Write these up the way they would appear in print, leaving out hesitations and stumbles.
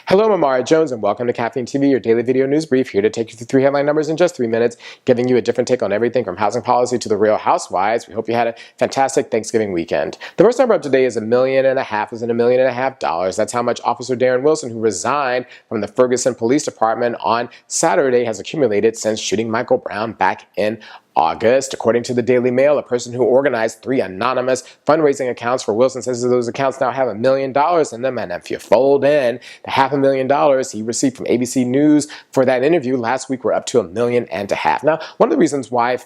Hello, I'm Amara Jones, and welcome to Caffeine TV, your daily video news brief, here to take you through 3 headline numbers in just 3 minutes, giving you a different take on everything from housing policy to the Real Housewives. We hope you had a fantastic Thanksgiving weekend. The first number up today is $1.5 million, isn't $1.5 million. That's how much Officer Darren Wilson, who resigned from the Ferguson Police Department on Saturday, has accumulated since shooting Michael Brown back in August. According to the Daily Mail, a person who organized 3 anonymous fundraising accounts for Wilson says that those accounts now have $1 million in them, and if you fold in the $500,000 he received from ABC News for that interview last week, we're up to $1.5 million. Now, one of the reasons why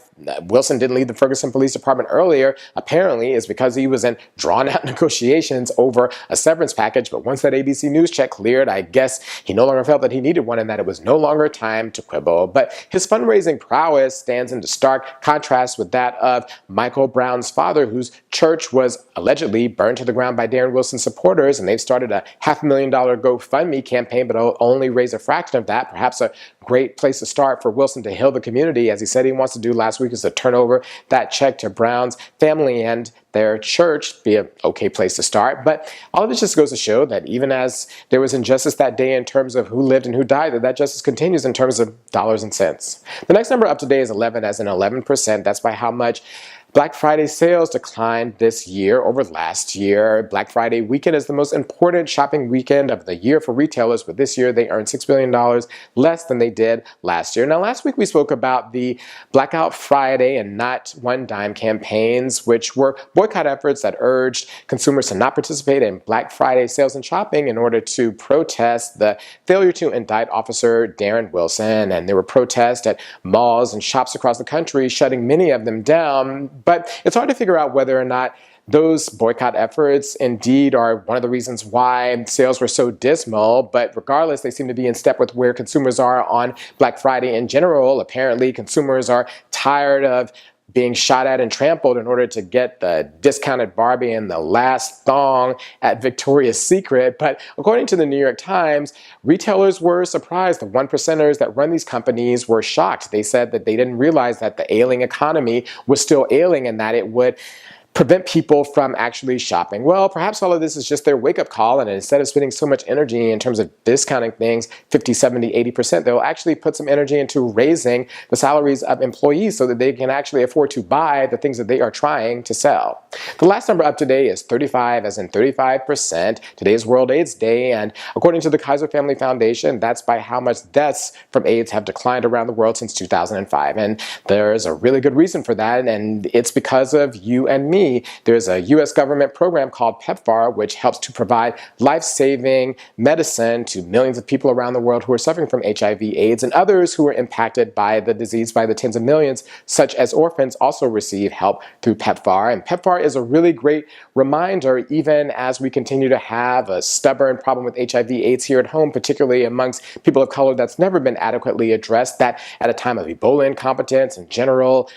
Wilson didn't leave the Ferguson Police Department earlier, apparently, is because he was in drawn-out negotiations over a severance package, but once that ABC News check cleared, I guess he no longer felt that he needed one and that it was no longer time to quibble. But his fundraising prowess stands into stark contrast with that of Michael Brown's father, whose church was allegedly burned to the ground by Darren Wilson's supporters, and they've started a $500,000 GoFundMe campaign, but it'll only raise a fraction of that. Perhaps a great place to start for Wilson to heal the community, as he said he wants to do last week, is to turn over that check to Brown's family and their church. Be an okay place to start. But all of this just goes to show that even as there was injustice that day in terms of who lived and who died, that justice continues in terms of dollars and cents. The next number up today is 11, as in 11%. That's by how much Black Friday sales declined this year over last year. Black Friday weekend is the most important shopping weekend of the year for retailers, but this year they earned $6 billion less than they did last year. Now, last week we spoke about the Blackout Friday and Not One Dime campaigns, which were boycott efforts that urged consumers to not participate in Black Friday sales and shopping in order to protest the failure to indict Officer Darren Wilson. And there were protests at malls and shops across the country, shutting many of them down. But it's hard to figure out whether or not those boycott efforts indeed are one of the reasons why sales were so dismal. But regardless, they seem to be in step with where consumers are on Black Friday in general. Apparently, consumers are tired of being shot at and trampled in order to get the discounted Barbie and the last thong at Victoria's Secret. But according to the New York Times, retailers were surprised. The 1%ers that run these companies were shocked. They said that they didn't realize that the ailing economy was still ailing and that it would prevent people from actually shopping. Well, perhaps all of this is just their wake-up call, and instead of spending so much energy in terms of discounting things 50, 70, 80%, they'll actually put some energy into raising the salaries of employees so that they can actually afford to buy the things that they are trying to sell. The last number up today is 35, as in 35%. Today is World AIDS Day, and according to the Kaiser Family Foundation, that's by how much deaths from AIDS have declined around the world since 2005. And there's a really good reason for that, and it's because of you and me. There's a U.S. government program called PEPFAR, which helps to provide life-saving medicine to millions of people around the world who are suffering from HIV/AIDS, and others who are impacted by the disease by the tens of millions, such as orphans, also receive help through PEPFAR. And PEPFAR is a really great reminder, even as we continue to have a stubborn problem with HIV/AIDS here at home, particularly amongst people of color, that's never been adequately addressed, that at a time of Ebola incompetence and general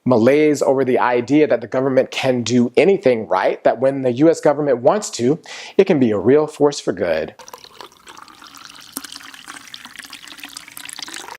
malaise over the idea that the government can do anything right, that when the U.S. government wants to, it can be a real force for good.